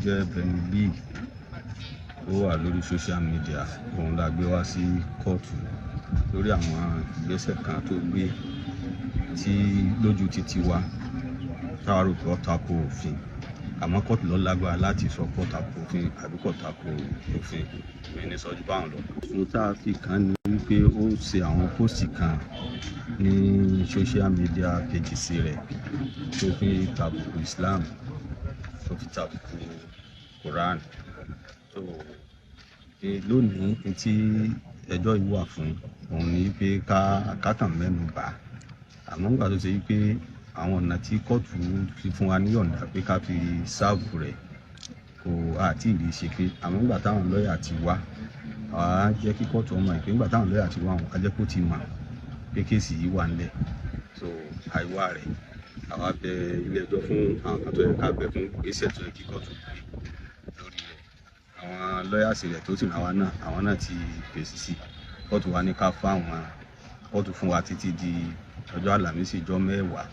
jẹ́ Benny ó wà lórí social media, òun la gbé wá sí kóòtù lórí àwọn ìgbésẹ̀ kan tó gbé tí lójú títí wa táàrò pé ó tako òfin, àmọ́ kóòtù ló lágbára láti sọ pé ó tako òfin àbí kò tako òfin ní sọ́jú báwọn lọ. Ohun tá a fi kàn ní wípé ó ṣe àwọn pósìtì kan ní social media pages rẹ̀ tó fi tàbùkù Islam, tó fi tàbùkù Quran. So lónìí tí ẹjọ́ yìí wà fún òun ni pé ká kàn mẹ́nu bà, àmọ́ nígbà tó ṣe wípé àwọn ọ̀nà tí kóòtù fi fún wa níyọ̀ǹda pé ká fi sáàbù rẹ̀ kò àti ìlú ṣe pé àmọ́ nígbà táwọn lọ́ọ̀yà ti wá àwa jẹ́ kí kóòtù ọmọ ìpín nígbà táwọn lọ́ọ̀yà ti wá wọn a jẹ́ kó ti mọ̀ pé kéèsì yìí wà nílẹ̀. So àìwá rẹ̀ àwa bẹ ilé ẹjọ́ fún àwọn kan tó yẹ ká bẹ fún ìgbésẹ̀ tó yẹ kí kóòtù gbé lórí rẹ̀. Àwọn lọ́ọ̀yà sì rẹ̀ tó sì náà àwọn náà ti fèsì sí. Kóòtù wa ní ká fáwọn kóòtù fún wa títí di ọjọ́ àlàmísì ọjọ́ mẹ́wàá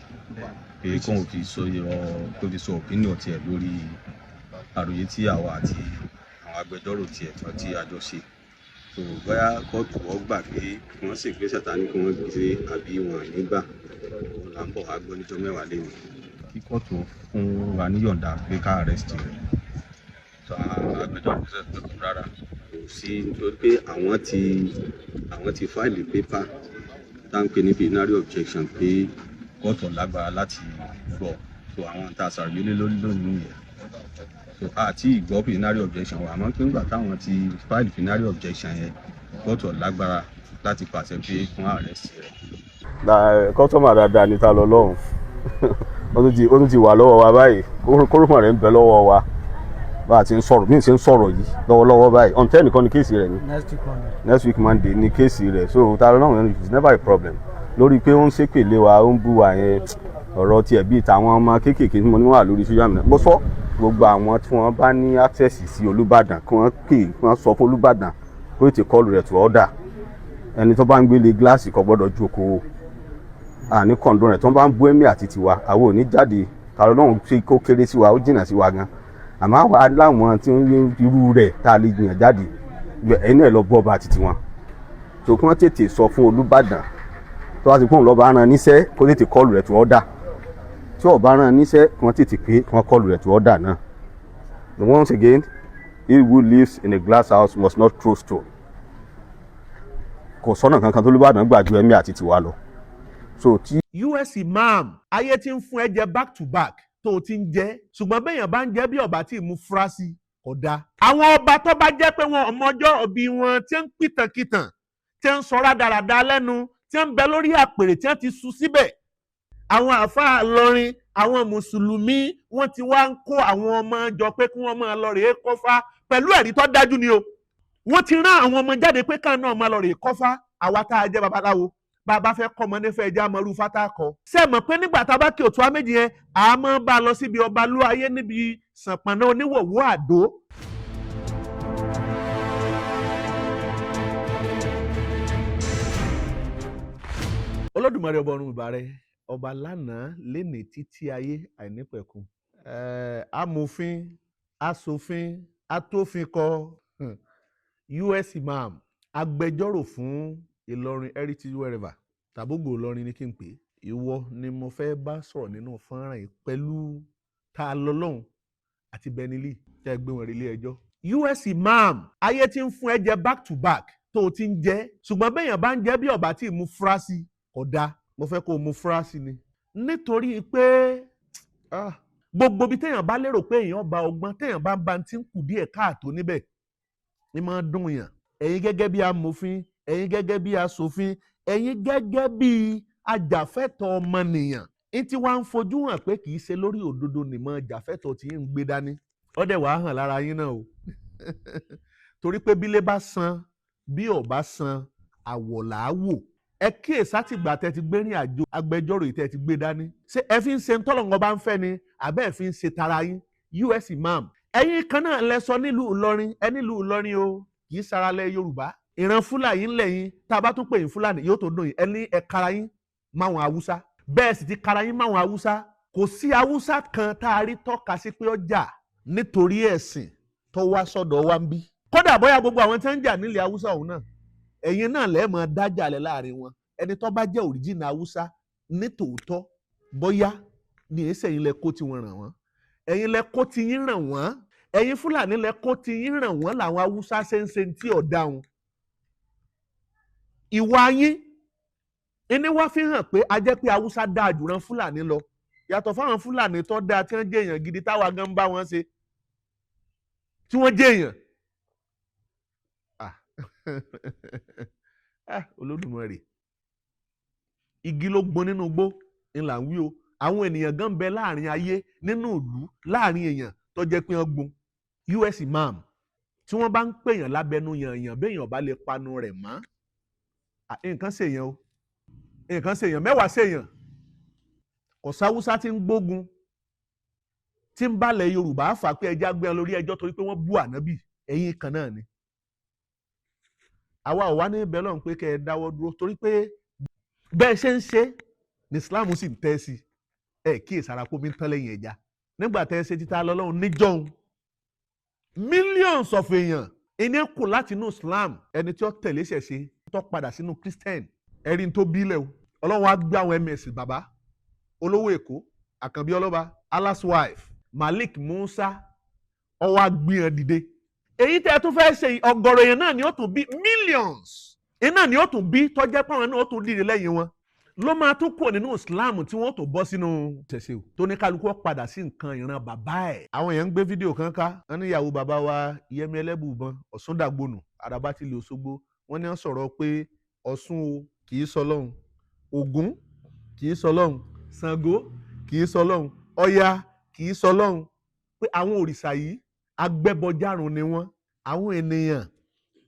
pé kóun fi sọ opinion tiẹ̀ lórí àròyé tí àwa àti àwọn agbẹjọ́rò tiẹ̀ tí a jọ ṣe. So bóyá kóòtù wọ́n gbà pé wọ́n sì gbé ṣàtà ní kí wọ́n gbé àbí wọn nígbà là ń bọ̀ wá gbọ́ níjọ́ mẹ́wàá lẹ́yìn kí kóòtù fún wa níyọ̀ǹda pé ká arrest rẹ̀. So àwọn agbẹjọ́rò kò sẹ́sẹ̀ tó rárá kò sí nítorí pé àwọn ti fáìlì pépà táǹpé ní binary objection pé kóòtù lágbára láti gbọ́. So àwọn tá a ṣàròyé lé lónìí yẹn. So àti ìgbọ́ binary objection wà, àmọ́ pé nígbà táwọn ti file binary objection yẹn kóòtù lágbára láti pàṣẹ pé fún arrest rẹ̀. Kọ́tọ́mà dáadáa ní ta lọ lọ́hùn ó tún ti wà lọ́wọ́ wa báyìí, kórúkọ rẹ̀ ń bẹ lọ́wọ́ wa bá a ti ń sọ̀rọ̀ bí n ṣe ń sọ̀rọ̀ yìí lọ́wọ́lọ́wọ́ báyìí on 10 nìkan ni kéèsì rẹ̀ ni next week Monday ni kéèsì rẹ̀. So ta lọ lọ́hùn it's never a problem lórí pé ó ń ṣépèlé wa ó ń bú wa yẹn ọ̀rọ̀ tiẹ̀ bíi tàwọn ọmọ kéékèèké tí mo ní wà lórí social media. Mo sọ gbogbo àwọn tí wọ́n bá ní access sí Olúbàdàn kí wọ́n sọ fún Olúbàdàn kó tètè call rẹ̀ to order. Ẹni tó bá ń gbélé gíláàsì kò gbọ́dọ̀ jókòó àní kọ̀ǹdọ̀ rẹ̀ tó bá ń bú Emir àti tiwa àwọn ò ní jáde. Kàlọ́ náà ṣe kó kéré sí wa ó jìnnà sí wa gan, àmọ́ àwa láwọn tí ń irú rẹ̀ tá a lè gbìyànjú jáde ẹ̀yin náà lọ bọ́ ọba àti tiwọn. So kí wọ́n tètè sọ fún Olúbàdàn tó wá sí fún lọ́ba rán níṣẹ́ kó tètè call rẹ̀ to order. Tí ọba rán níṣẹ́ kí wọ́n tètè pé kí wọ́n call rẹ̀ to order náà. Once again, he who lives in a glass house must not throw stone. Kò sọ́nà kankan tó Olúbàdàn gbà ju Emir àti tiwa lọ. So tí US Imam ayé tí ń fún ẹ jẹ back to back tó o ti ń jẹ ṣùgbọ́n béèyàn bá ń jẹ bí ọba tí mú fúrásì kò dáa. Àwọn ọba tó bá jẹ́ pé wọn ọmọjọ́ òbí wọn tí ń pìtànkìtàn tí ń sọ rádaràda lẹ́nu tí ń bẹ lórí àpèrè tí wọ́n ti sùn síbẹ̀. Àwọn àfáà Ìlọrin àwọn mùsùlùmí wọ́n ti wá ń kó àwọn ọmọ jọ pé kí wọ́n máa lọ rèé kọ́fá pẹ̀lú ẹ̀rí tó dájú ni o. Wọ́n ti rán àwọn ọmọ jáde pé káà náà máa lọ rèé kọ́fá. Àwa tá a jẹ́ babaláwo bàbá fẹ́ kọ́ ọmọ nífẹ̀ẹ́ ẹja mọ̀rú fátá kọ. Ṣé ẹ mọ̀ pé nígbà tá a bá kí òtún méjì yẹn a máa bá a lọ síbi ọba ló ayé níbi sànpọ̀nà oníwòwò àdó. Olódùmarè ọba ọ̀run ìbà rẹ̀ ọba lánàá lénìí títí ayé àìnípẹ̀kun. Amòfin aṣòfin atófinkọ US Imam agbẹjọ́rò fún Ìlọrin heritage wherever tàbógbò Ìlọrin ní kí n pè é. Ìwọ ni mo fẹ́ bá sọ̀rọ̀ nínú fọ́nrán yìí pẹ̀lú ta lọ́lọ́hún àti Benny tẹ́ gbé wọn rí ilé ẹjọ́. US Imam ayé tí ń fún ẹ jẹ back to back tó o ti ń jẹ ṣùgbọ́n béèyàn bá ń jẹ bí ọba tí mú fúrásì kò dáa. Mo fẹ́ kó o mú fúrásì ni nítorí pé gbogbo bí téèyàn bá lérò pé èèyàn bá ọgbọ́n téèyàn bá ti ń kù díẹ̀ káàtó níbẹ̀ ni máa dùn yàn. Ẹ̀yin gẹ́gẹ́ bí amòfin, ẹ̀yin gẹ́gẹ́ bí aṣòfin, ẹ̀yin gẹ́gẹ́ bí ajàfẹ́tọ̀ọ́ ọmọnìyàn ní tí wàá ń fojú hàn pé kì í ṣe lórí òdodo nìmọ̀ ajàfẹ́tọ̀ọ́ tí ń gbé dání. Ó dẹ̀ wàá hàn lára yín náà o torí pé bílé bá san bí ọba san àwọ̀ làá wò. Ẹ kíyèsí àtìgbà tẹ́ ti gbé ní àjò agbẹjọ́rò yìí tẹ́ ti gbé dání. Ṣé ẹ fi ń ṣe ntọ́lọ́ngọ́ bá ń fẹ́ ni àbẹ́ ẹ fi ń ṣe tara yín? US Imam ẹ̀yin kan náà lẹ sọ nílùú Ìlọrin ẹ nílùú Ìlọrin o kì í saralẹ̀ Yorùbá. Ìran Fúlàní ńlẹ̀ yín tá a bá tún pè yín Fúlàní yóò tó dùn yín ẹ ní ẹ kara yín máwọn Haúsá. Bẹ́ẹ̀ sì ti kara yín máwọn Haúsá. Kò sí Haúsá kan tá a rí tọ́ka sí pé ó jà nítorí ẹ̀sìn tó wá sọ́dọ̀ wa ń bí. kódà bóyá gbogbo àwọn tí wọ́n ń jà nílẹ̀ haúsá ọ̀hún náà ẹ̀yin náà lẹ́ẹ̀ máa dájà lẹ̀ láàrin wọn. ẹni tó bá jẹ́ òríjìnà haúsá ní tòótọ́ bóyá ní èsì ẹ̀yin lẹ kó tí wọ́n ràn wọ́n, ẹ̀yin lẹ kó tí yín ràn wọ́n, ẹ̀yin fúlàní lẹ kó tí yín ràn wọ́n làwọn haúsá ṣe ń ṣe tí ọ̀daràn. ìwà yín ẹni wá fi hàn pé a jẹ́ pé haúsá dáa jù ran fúlàní lọ yàtọ̀ fáwọn fúlàní tó dáa tí wọ́n jẹ́ èèyàn gidi táwa gan ń bá wọn ṣe tí wọ́n jẹ́ èèyàn. Olódùmarè igi ló gbón nínú igbó ńlá ń wí o. àwọn ènìyàn gan bẹ láàrin ayé nínú ìlú láàrin èèyàn tó jẹ́ pé wọ́n gbón. US Imam tí wọ́n bá ń pèèyàn lábẹ́nu yànyàn béèyàn bá lè panu rẹ̀ mọ́ nǹkan ṣèyàn o, nǹkan ṣèyàn mẹ́wàá ṣèyàn. ọ̀sáwúsá tí ń gbógun tí ń balẹ̀ Yorùbá fà pé ẹja gbé wọn lórí ẹjọ́ torí pé wọ́n bú ànábì ẹ̀yìn kan náà ni. àwa ò wá ní bẹ́ẹ̀ lọ́run pé kẹ́ ẹ dáwọ́ dúró torí pé bẹ́ẹ̀ ṣe ń ṣe ní Islam sì ń tẹ́ sí ẹ kí ìsara kó mi ń tán lẹ́yìn ẹja. nígbà tẹ́ ẹ ṣe títa lọ́lọ́run níjọ́un millions of èèyàn ẹni kù láti inú Islam ẹni tí ó tẹ̀lé ṣẹ̀ṣe tó padà sínú Christian ẹ̀rí tó bílẹ̀ o. Ọlọ́run á gbé àwọn MS bàbá olówó Èkó Àkànbí Ọlọ́ba Allah's wife Malik Musa ọwọ́ agbìyàn dìde. èyí tẹ́ ẹ tún fẹ́ ṣe ọ̀gọ̀rọ̀ èèyàn náà ni ó tún bí millions iná ni ó tún bí tọ́jẹ́ pàwọn náà ó tún dìde lẹ́yìn wọn ló máa tún kúrò nínú Islam tí wọ́n tó bọ́ sínú tẹ̀síw tó ní kálukú padà sí nǹkan ìran bàbá ẹ̀. àwọn èèyàn ń gbé fídíò kan ká wọn ní ìyàwó bàbá wa Yẹmí Ẹlẹ́bùúbọn Ọ̀ṣúndàgbònù Àràbátìlẹ̀ Òṣogbo wọ́n ní wọ́n sọ̀rọ̀ pé Ọ̀ṣun o kì í sọlọ́hun, Ògún kì í sọlọ́hun, Ṣàngó kì í sọlọ́hun, Ọya kì í sọlọ́hun, pé àwọn òrìṣà yìí agbẹ́bọjárun ni wọ́n. àwọn ènìyàn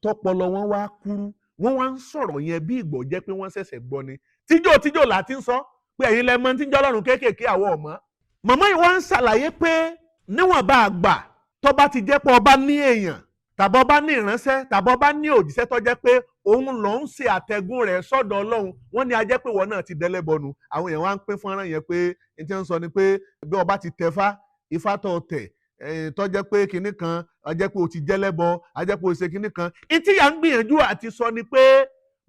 tọpọlọ wọn wá kúrú wọ́n wá ń sọ̀rọ̀ yẹn bí ìgbọ́ jẹ́ pé wọ́n ṣẹ̀ṣẹ̀ gbọ́ ni. tíjó láti ń sọ pé ẹ̀yin lẹ́mọ tí ń jẹ́ Ọlọ́run kéékèèké àwọn ọ̀mọ́. màmá yìí wá ń ṣàlàyé pé níwọ̀n bá a gbà tó bá ti jẹ́ pé ọba ní èèyàn tàbí ọba ní ìránṣẹ́ tàbí ọba ní òjíṣẹ́ tó jẹ́ pé òun ló ń ṣe àtẹ̀gùn rẹ̀ sọ́dọ̀ Ọlọ́run wọ́n ní a jẹ́ pé wọn náà ti dẹ́lẹ́bọnu. àwọn èèyàn wá ń pín fọ́nrán yẹn pé ní tí wọ́n ń sọ ni pé bí ọba ti tẹ̀fá ifá tó tẹ̀ tó jẹ́ pé kinní kan a jẹ́ pé o ti jẹ́lẹ́bọ a jẹ́ pé o ṣe kinní kan. ìtí yà ń gbìyànjú àti sọ ni pé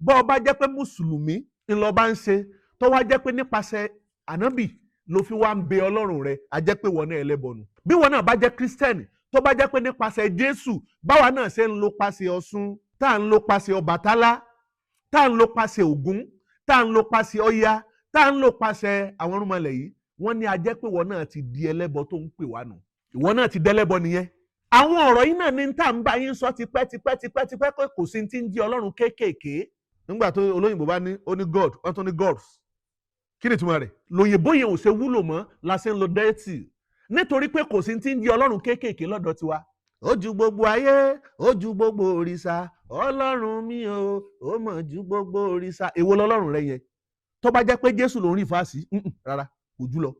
bọ́ ọba jẹ́ pé mùsùlùmí ńlọ bá ń ṣe tó wá jẹ́ pé nípasẹ̀ ànábì ló fi wá ń bẹ Ọlọ́run rẹ̀ a jẹ́ pé wọn náà ẹlẹ́bọnu. bí wọn náà bá jẹ́ kírísítẹ́nì tó bá jẹ́ pé nípasẹ̀ Jésù báwa náà ṣe ń lo pasẹ̀ Ọ̀ṣun tá à ń lo pasẹ̀ Ọbàtálá tá à ń lo pasẹ̀ Ògún tá à ń lo pasẹ̀ Ọya tá à ń lo pasẹ̀ àwọn ọ̀rúnmọlẹ̀ yìí wọ́n ní a jẹ́ pé wọn náà ti di ẹlẹ́bọ tó ń pè wá nù. ìwọ náà ti dẹ́lẹ́bọ nìyẹn. àwọn ọ̀rọ̀ yìí náà ní tá à ń bá yín sọ tipẹ́ pé kò sí ti ń jí Ọlọ́run kéékèèké. nígbà tó olóyìnbó bá ní ó ní God wọ́n tún ní gods kí ni ìtumọ̀ rẹ̀? lòyìnbó yẹn ò ṣe wúlò mọ́ la ṣe ń lo deity nítorí pé kò sí ti ń jí Ọlọ́run kéékèèké lọ́dọ̀ tiwa. ó ju gbogbo ayé ó ju gbogbo òrìṣà Ọlọ́run mi o ó mọ̀ ju gbogbo òrìṣà. èwo lọ́lọ́run rẹ yẹn? tó bá jẹ́ pé Jésù ló ń rí fáàsì rárá kò jù lọ.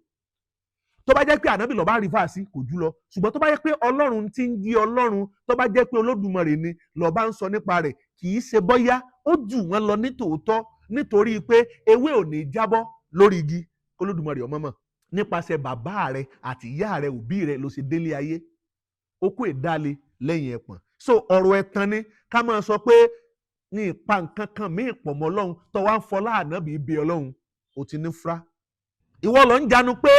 tó bá jẹ́ pé ànábì ló bá rí fáàsì kò jù lọ. ṣùgbọ́n tó bá jẹ́ pé Ọlọ́run ti ń jí Ọlọ́run tó bá jẹ́ pé Olódùmarè ni ló bá ń sọ nípa rẹ̀ kì í ṣe bọ́yá ó jù wọ́n lọ ní tòótọ́ nítorí pé ewé ò ní jábọ́ lórí igi Olódùmarè ọmọ mọ̀ nípasẹ̀ bàbá rẹ àti ìyá rẹ òbí rẹ ló ṣe délé ayé ó kó ìdálé lẹ́yìn ẹ̀pọ̀n. so ọ̀rọ̀ ẹ̀tàn ni ká máa sọ pé ní ìpa nǹkan kan mí pọ̀ mọ́ Ọlọ́run tó wá ń fọlá ànábì ibi Ọlọ́run ó ti ní fúra. ìwọ ló ń janu pé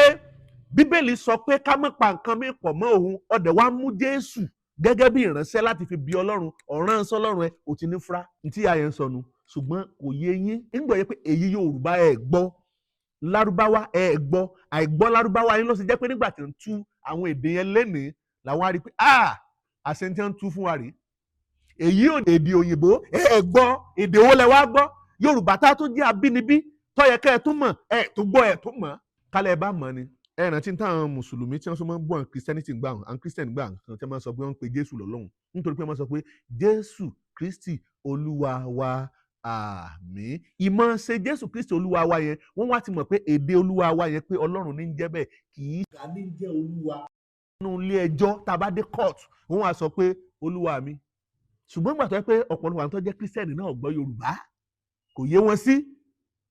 Bíbélì sọ pé ká má pa nǹkan mí pọ̀ mọ́ òun ọ̀dẹ̀ wá mú Jésù gẹ́gẹ́ bí ìránṣẹ́ láti fi bí Ọlọ́run ọ̀ràn sọ́lọ́run ẹ̀ ó ti ní fúra. ntí ayé ń sọnù ṣùgbọ́n kò yé yín nígbà yẹ pé èyí Yorùbá ẹ̀ gbọ́ Lárúbáwá ẹ̀ gbọ́ àìgbọ́ Lárúbáwá yín ló ṣe jẹ́ pé nígbà tí ń tú àwọn èdè yẹn lénìí làwọn á rí i pé àṣẹ tí wọ́n ń tú fún wa rèé. èyí ò èdè òyìnbó ẹ̀ gbọ́ èdè owó lẹ wá gbọ́ Yorùbá tá a tún jẹ́ abínibí tó yẹ kẹ́ ẹ̀ tún mọ̀ ẹ̀ tún gbọ́ ẹ̀ tún mọ̀ kálẹ̀ ẹ̀ bá mọ̀ ni. ẹ rántí táwọn mùsùlùmí tí wọ́n sọ máa ń bọ̀ àwọn Christianity gbà àwọn Christian gbà àwọn tí wọ́n máa sọ pé wọ́n ń pe Jésù lọ́lọ́run nítorí pé wọ́n sọ pé Jésù Kristi Olúwa wa àmín. ìmọ̀ ṣe Jésù Kristi Olúwa wa yẹn wọ́n wá ti mọ̀ pé èdè Olúwa wa yẹn pé Ọlọ́run ní ń jẹ́ bẹ́ẹ̀ kì í ká ní jẹ́ Olúwa. nínú ilé ẹjọ́ tá a bá dé court wọ́n wá sọ pé Olúwa mi. ṣùgbọ́n gbà tó yẹ pé ọ̀pọ̀lọpọ̀ àwọn tó jẹ́ Christian náà gbọ́ Yorùbá kò yé wọn sí.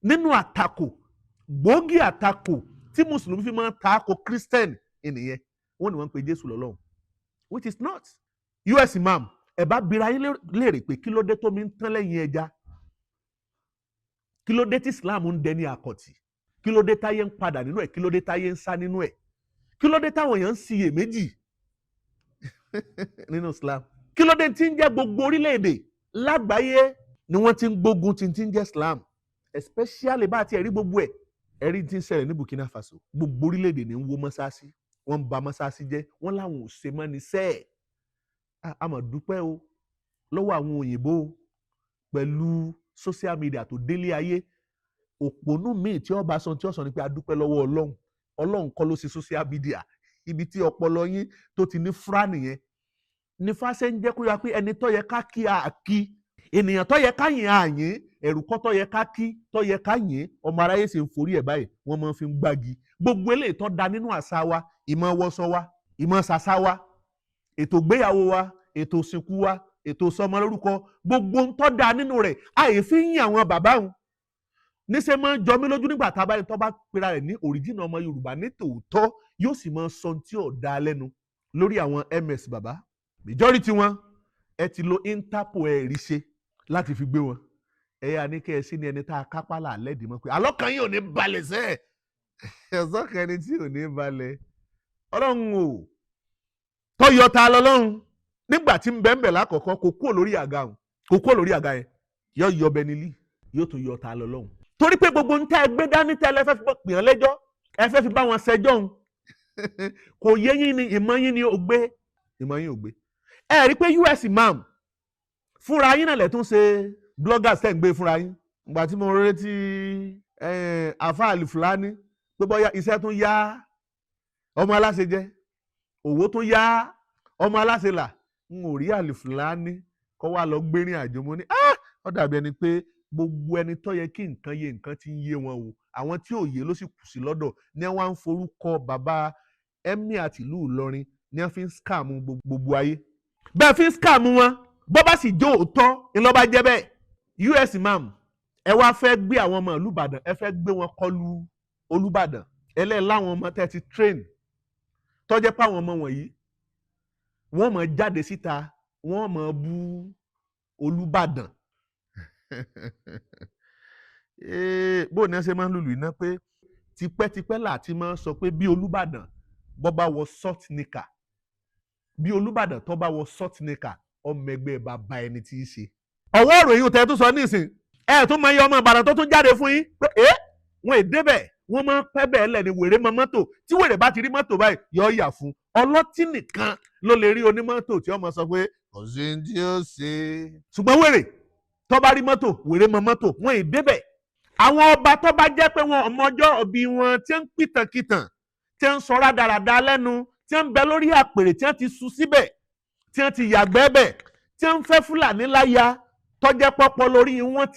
nínú àtakò gbòógì àtakò tí mùsùlùmí fi máa ń takò Christian ènìyàn wọ́n ní wọ́n ń pe Jésù lọ́lọ́run which is not. US Imam, ẹ bá bira yín léèrè pé kí ló dé tó mi ń tán lẹ́yìn ẹja, kí ló dé tí Islam ń dẹni àkọ̀tì, kí ló dé táyé ń padà nínú ẹ̀, kí ló dé táyé ń sá nínú ẹ̀, kí ló dé táwọn èèyàn ń ṣiyèméjì nínú Islam, kí ló dé tí ń jẹ́ gbogbo orílẹ̀-èdè lágbàáyé ni wọ́n ti ń gbógun tí ń jẹ́ Islam, especially bá ti ẹ̀rí gbogbo ẹ̀, ẹ̀rí tí ń ṣẹlẹ̀ ní Burkina Faso, gbogbo orílẹ̀-èdè ní ń wó mọ́sáàsì, wọ́n ń ba mọ́sáàsì jẹ́, wọ́n láwọn ò ṣe mọ́ ní sẹ́ẹ̀. A mà dúpẹ́ o lọ́wọ́ àwọn òyìnbó pẹ̀lú social media tó délé ayé. Òpònú míì tí ọba sọ tí ó sọ ni pé a dúpẹ́ lọ́wọ́ Ọlọ́run. Ọlọ́run kọ́ ló ṣe social media, ibi tí ọpọlọ yín tó ti ní fúrá nìyẹn. Ní fáṣẹ́ ń jẹ́ kó yá pé ẹni tó yẹ ká kí a kí, ènìyàn tó yẹ ká yìn a yìn, ẹ̀rù kọ́ tó yẹ ká kí tó yẹ ká yìn, ọmọ aráyé sì ń forí ẹ̀ báyìí, wọ́n máa fi ń gbági. Gbogbo eléyìí tó da nínú àṣà wa, ìmọ̀ wọṣọ wa, ìmọ̀ ṣàṣà wa, ètò ìgbéyàwó wa, ètò ìsìnkú wa, ètò ìsọmọ lórúkọ, gbogbo ń tó da nínú rẹ̀, àyè fi ń yìn àwọn bàbá wọn. Níṣẹ́ máa ń jọ mí lójú nígbà tá a bá rí tó bá pera rẹ̀ ní òríjìnà ọmọ Yorùbá ní tòótọ́, yóò sì máa sọ tí ò dá lẹ́nu lórí àwọn MS bàbá. Majority wọn ẹ ti lo Interpol ẹ̀rí ṣe láti fi gbé wọn. Ẹ̀yà ní kẹ́ ẹ sí ní ẹni tá a kápá làálẹ̀ dì mọ́ pé àlọ́kàn yìí ò ní balẹ̀ sẹ́ẹ̀. Ẹ̀sọ́ kan ẹni tí ò ní balẹ̀. Ọlọ́run o tọ́yọ̀ ta lọ́lọ́run nígbà tí ń bẹ́ẹ̀ lákọ̀ọ́kọ́ kò kúrò lórí àga òun, kò kúrò lórí àga yẹn, yóò yọ Benili, yóò tún yọ ta lọ́lọ́run. Torí pé gbogbo ń tẹ́ ẹgbẹ́ dání tẹ́lẹ̀ fẹ́ fi pè án lẹ́jọ́, ẹ fẹ́ fi bá wọn ṣẹjọ́ òun. Kò yé yín ni ìmọ̀ yín ni ó gbé, ìmọ̀ yín ò gbé. Ẹ rí pé US Imam fúnra yín náà lẹ̀ tún ṣe bloggers tẹ̀ ń gbé fúnra yín. Ìgbà tí mo retí Afa Alifulani pé bọ́yá iṣẹ́ tún yá ọmọ aláṣẹ jẹ́, òwò tún yá ọmọ aláṣẹ là, n ò rí Alifulani kọ́ wá lọ gbérin àjò mo ní ó dàbí ẹni pé gbogbo ẹni tó yẹ kí nǹkan yé nǹkan ti ń yé wọn o, àwọn tí ò yé ló sì kù sí lọ́dọ̀ ní wọ́n á ń forúkọ bàbá Emir àti ìlú Ìlọrin ní wọ́n fi ń scam gbogbo ayé. Bẹ́ẹ̀ fi ń scam wọn bó bá sì jó òótọ́ ńlọ́ba jẹ́ bẹ́ẹ̀. US Imam ẹ wá fẹ́ gbé àwọn ọmọ ìlú Ìbàdàn, ẹ fẹ́ gbé wọn kọlu Olúbàdàn, láwọn ọmọ tẹ́ ti train tó jẹ́ pé àwọn ọmọ wọ̀nyí wọ́n máa jáde síta, wọ́n máa bú Olúbàdàn. Bó ní ẹ ṣe máa ń lùlù iná pé tipẹ́tipẹ́ láti máa ń sọ pé bí Olúbàdàn bọ́ bá wọ short knicker, bí Olúbàdàn tó bá wọ short knicker, ọmọ ẹgbẹ́ bàbá ẹni tí í ṣe. Ọwọ́ ọ̀rọ̀ yìí tẹ́ tó sọ nísìn, tó máa ń yọ ọmọ Ìbàdàn tó tún jáde fún yín pé wọn èdè bẹ́ẹ̀, wọ́n máa ń pẹ́ bẹ́ẹ̀ lẹ̀ ní wèrè mọ mọ́tò, tí wèrè bá ti rí mọ́tò báyìí yọ yà fún. Ọlọ́tí nìkan ló lè rí onímọ́tò tí ọmọ sọ pé kò sí ní tí ó ṣe. Ṣùgbọ́n wèrè tó bá rí mọ́tò, wèrè mọ mọ́tò, wọn èdè bẹ́ẹ̀. Àwọn ọba tó bá jẹ́ pé wọn ọmọjọ́ ọbí wọn tí ń pìtànkìtàn, tí ń sọ rádaràda lẹ́nu, tí ń bẹ lórí àpèrè, tí ń ti sùn síbẹ̀, tí ń ti yàgbẹ́ bẹ̀, tí ń fẹ́ Fúlàní láya, tó jẹ́ pọ́pọ́ lórí wọn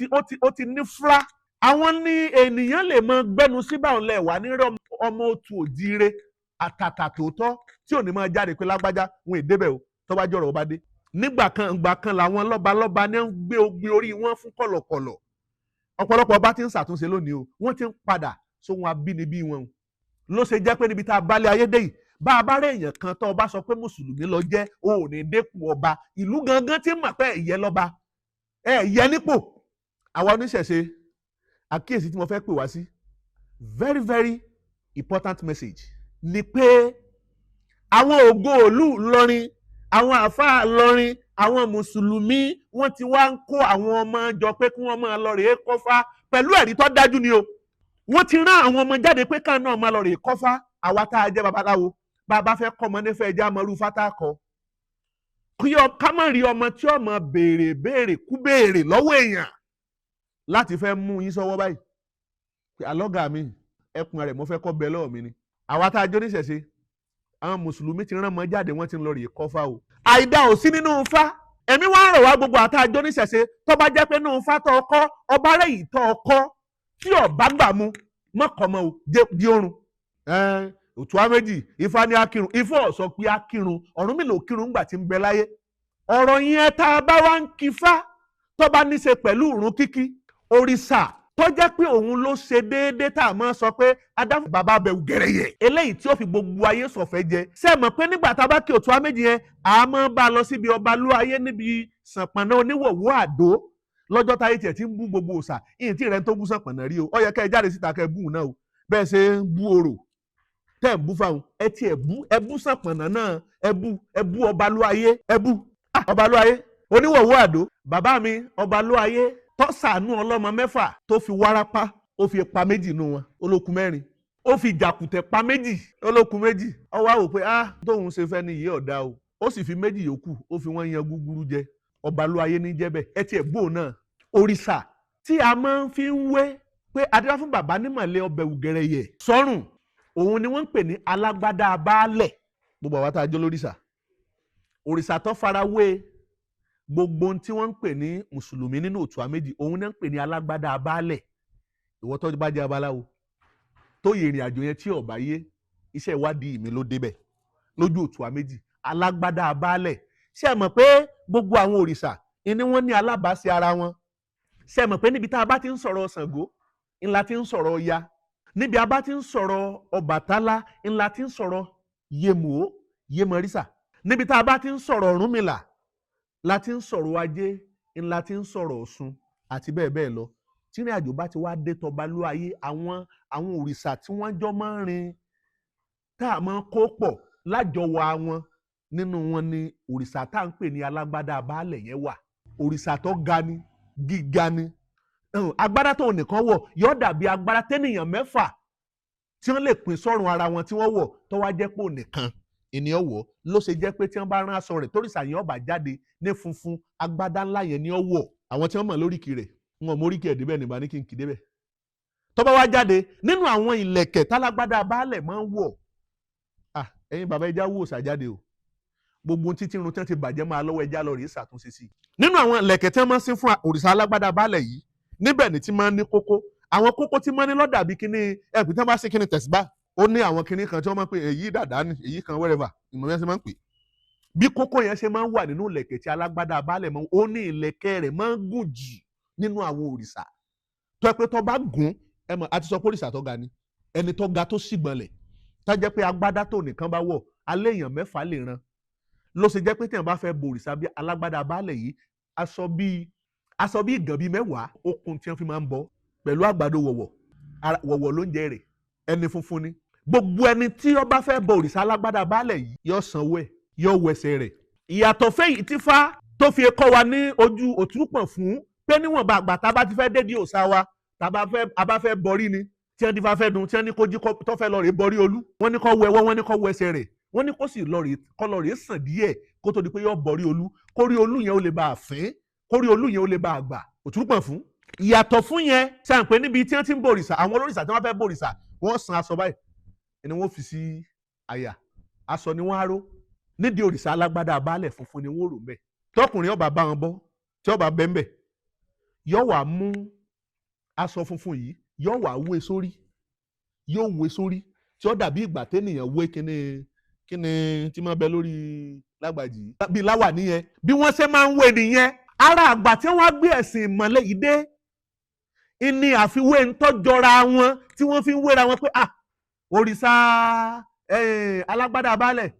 ó ti ní fúrá. Àwọn ní ènìyàn lè mọ gbẹ́nu síbà ńlẹ̀ wà ní ọmọ òtún òjíire àtàtà tòótọ́ tí ò ní máa jáde pé lágbájá wọn èdè bẹ̀ o tó bá jọ̀rọ̀ ọba dé. Nígbà kan làwọn lọ́balọ́ba ní ń gbé ogbin orí wọn fún kọ̀lọ̀kọ̀lọ̀. Ọ̀pọ̀lọpọ̀ ọba ti ń ṣàtúnṣe lónìí o, wọ́n ti ń padà sóhun abínibí wọn. Ló ṣe jẹ́ pé níbi tá a bá lé ayé dé yìí, bá a bá rí èèyàn kan tó ọba sọ pé mùsùlùmí lọ jẹ́, o ò ní dẹ́kun ọba, ìlú gangan ti mọ̀ pé ẹ̀yẹ lọ́ba, ẹ̀yẹ nípò. Àwa oníṣẹ̀ṣe, àkíyèsí tí mo fẹ́ pè wá sí, very very important message ni pé àwọn ògo ìlú Ìlọrin, àwọn àfáà Ìlọrin, àwọn mùsùlùmí wọ́n ti wá ń kó àwọn ọmọ jọ pé kí wọ́n máa lọ rèé kọ́fá pẹ̀lú ẹ̀rí tó dájú ni o. Wọ́n ti rán àwọn ọmọ jáde pé káà náà máa lọ rèé kọ́fá. Àwa tá a jẹ́ babaláwo, bá a bá fẹ́ kọ́ ọmọ nífẹ̀ẹ́ ẹja mọ́rú fátá kọ. Ká má rí ọmọ tí ọmọ béèrè kú béèrè lọ́wọ́ èèyàn láti fẹ́ mú yín sọ́wọ́ báyìí. Àlọ́gà mi, ẹkùn rẹ̀ mo fẹ́ kọ́ bẹ lọ́wọ́ mi ni. Àwa tá a jó níṣẹ̀ṣe, àwọn mùsùlùmí ti rán ọmọ jáde, wọ́n ti ń lọ rèé kọ́fá o. Àìdá ò sí nínú Ifá. Ẹ̀mí wá ń rọ̀ wá gbogbo àtàjọ níṣẹ̀ṣe tó bá jẹ́ pé nínú Ifá tó ọkọ́, ọba rẹ̀ yìí tó ọkọ́ tí ọba gbà mú mọ́kànmọ́ o di orun. Òtún méjì, Ifá ní akírun, Ifá ò sọ pé akírun, Ọ̀rúnmìlà ò kírun ńgbà tí ń bẹ láyé. Ọ̀rọ̀ yẹn tá a bá wá ń kí Ifá tó bá ní ṣe pẹ̀lú ìrun kíkí, òrìṣà tó jẹ́ pé òun ló ṣe déédéé tá a máa sọ pé adáfún bàbá bẹ̀rù gẹ̀rẹ̀yẹ̀ eléyìí tí ó fi gbogbo ayé sọ̀fẹ́ jẹ. ṣé ẹ mọ̀ pé nígbà tá a bá kí òtún méjì yẹn a máa bá a lọ síbi ọba lú ayé níbi Ṣànpọ̀nná oníwòwò àdó lọ́jọ́ táyé tiẹ̀ ti ń bú gbogbo òòṣà ìyìn tí rẹ̀ ń tó bú Ṣànpọ̀nná rí o ó yẹ kẹ́ ẹ jáde síta kẹ́ ẹ bú náà o bẹ́ẹ̀ ṣe ń bú orò tẹ́ ẹ̀ ń bú fáwọn ẹ ti ẹ̀ bú Ṣànpọ̀nná náà ẹ bú ọba lú ayé ẹ bú ọba lú ayé oníwòwò àdó bàbá mi ọba lú ayé tó ṣàánú ọlọ́mọ mẹ́fà tó fi wárápá ó fi pa méjì nù wọn olókun mẹ́rin ó fi jàkùtẹ̀ pa méjì olókun méjì ó wá wò pé tóun ṣe fẹ́ ni yìí ọ̀dà o ó sì fi méjì yòókù ó fi wọ́n yan gúgúrú jẹ ọba ló ayé ní jẹ́bẹ̀ ẹ tiẹ̀ gbóò náà òrìṣà tí a máa ń fi ń wé pé adéwà fún bàbá nímọ̀lẹ́ ọbẹ̀ ògẹ̀rẹ̀yẹ̀ sọ́rùn òun ni wọ́n ń pè ní alágbádá baálẹ̀ gbogbo àwọn tá a jọ lórìṣà òrìṣà tó fara wé gbogbo ohun tí wọ́n ń pè ní mùsùlùmí nínú òtún méjì òun náà ń pè ní alágbádá baálẹ̀ ìwọ tó bá jẹ́ abaláwo tó yẹ ìrìn àjò yẹn tí ó bá yé iṣẹ́ ìwádìí mi ló débẹ̀ lójú òtún méjì alágbádá baálẹ̀ ṣé ẹ mọ̀ pé gbogbo àwọn òrìṣà ni wọ́n ní alábàáṣe ara wọn ṣé ẹ mọ̀ pé níbi tá a bá ti ń sọ̀rọ̀ Ṣàngó ńlá ti ń sọ̀rọ̀ Ọya níbi a bá ti ń sọ̀rọ̀ Ọbàtálá ńlá ti ń sọ̀rọ̀ Yemò Yemọrísà níbi tá a bá ti ń sọ̀rọ̀ Ọ̀rúnmìlà la ti ń sọ̀rọ̀ Ajé ńlá ti ń sọ̀rọ̀ Ọ̀ṣun àti bẹ́ẹ̀ bẹ́ẹ̀ lọ tí ìrìn àjò bá ti wá dé tọba lú ayé àwọn òrìṣà tí wọ́n jọ máa ń rin tá a máa kó pọ̀ lájọwọ́ àwọn nínú wọn ni òrìṣà tá à ń pè ní alágbádá baálẹ̀ yẹn wà òrìṣà tó ga ni gíga ni agbádá tó nìkan wọ̀ yóò dàbí agbádá tẹ́nìyàn mẹ́fà tí wọ́n lè pín sọ́run ara wọn tí wọ́n wọ̀ tó wá jẹ́ pé ònìkan ènìyàn wọ̀ ló ṣe jẹ́ pé tí wọ́n bá rán aṣọ rẹ̀ tórìṣà yẹn ó bá jáde ní funfun agbádá ńlá yẹn ni ó wọ̀ àwọn tí wọ́n mọ̀ lóríkì rẹ̀ wọn móríkì ẹ̀ débẹ̀ nígbà ní kí n kì í débẹ̀ tó bá wá jáde nínú àwọn ìlẹ̀kẹ̀ tálágbádá baálẹ̀ máa ń wọ̀ ẹ̀yin bàbá ẹja wò ṣàjáde o gbogbo títí irun tí wọ́n ti bàjẹ́ máa lọ́wọ́ ẹja lọ rí ṣàtúnṣe sí i nínú àwọn ìlẹ̀kẹ̀ tí wọ́n máa ń sin fún òrìṣà alágbádá baálẹ̀ yìí níbẹ̀ ni tí máa ń ní kókó àwọn kókó tí máa ń ní lọ́dà bí kíní ẹ̀pì tí wọ́n bá sí kíní tẹ̀síbá ó ní àwọn kíní kan tí wọ́n máa ń pè èyí dàdá ni èyí kan wẹ́rẹ́fà ìmọ̀ yẹn ṣe máa ń pè bí kókó yẹn ṣe máa ń wà nínú ìlẹ̀kẹ̀ tí alágbádá baálẹ̀ máa ń ó ní ìlẹ̀kẹ̀ rẹ̀ máa ń gùn jù nínú àwọn òrìṣà tó ẹ pé tó bá gùn ẹ mọ̀ àti sọ pé òrìṣà tó ga ni ẹni tó ga tó sígbọnlẹ̀ tó jẹ́ pé agbádá tó nìkan bá wọ̀ alẹ́ èèyàn mẹ́fà lè ran ló ṣe jẹ́ pé tí wọ́n bá fẹ́ bo òrìṣà bí alágbádá baálẹ̀ yìí aṣọ bí ìgàn bíi mẹ́wàá okùn tí wọ́n fi máa ń bọ pẹ̀lú àgbàdo wọ̀wọ̀ ló ń jẹ rẹ̀ ẹni funfun ni gbogbo ẹni tí ó bá fẹ́ bo òrìṣà alágbádá baálẹ̀ yìí yóò sanwó ẹ̀ yóò wẹsẹ̀ rẹ̀ ìyàtọ̀ fẹ́yìí tí fá tó fi kọ́ wa ní ojú òtúpọ̀ fún pé níwọ̀n bàgbà tá a bá ti fẹ́ dédìí òòṣà wa tá a bá fẹ́ bọrí ni tí wọ́n ti fẹ́ dùn tí wọ́n ní kó jí tó fẹ́ lọ rèé bọrí olú wọ́n ní kó wẹwọ́ wọ́n ní kó wẹsẹ̀ rẹ̀ wọ́n ní kó sì lọ rèé sàn díẹ̀ kó tó di pé yóò bọrí olú kó rí olú yẹn ó lè bá a fín kó rí olú yẹn ó lè bá a gbà òtúpọ̀ fún. ìyàtọ̀ fún yẹn ṣe à ń pè níbi tí wọ́n ti ń bọ òrìṣà àwọn olórìṣà tí wọ́n fẹ́ bọ òrìṣà wọ́n san aṣọ báyìí ni wọ́n fi sí àyà aṣọ ni wọ́n á ró nídìí òrìṣà alágbádá baálẹ̀ funfun ni wọ́n rò mbẹ̀ tọkùnrin ọba bá wọn bọ́ tí ọba bẹ́ mbẹ̀ yóò wá mú aṣọ funfun yìí yóò wá wé sórí tí ó dàbí ìgbà téèyàn wé kíní tí máa bẹ lórí lágbàjì bíi láwà nìyẹn bí wọ́n ṣe máa ń wé nìyẹn ara àgbà tí wọ́n gbé ẹ̀sìn ìmọ̀lẹ̀ yìí dé ìní àfiwé ńtọ́jọra wọn tí wọ́n fi ń wéra wọn pé òrìṣà alágbádá baálẹ̀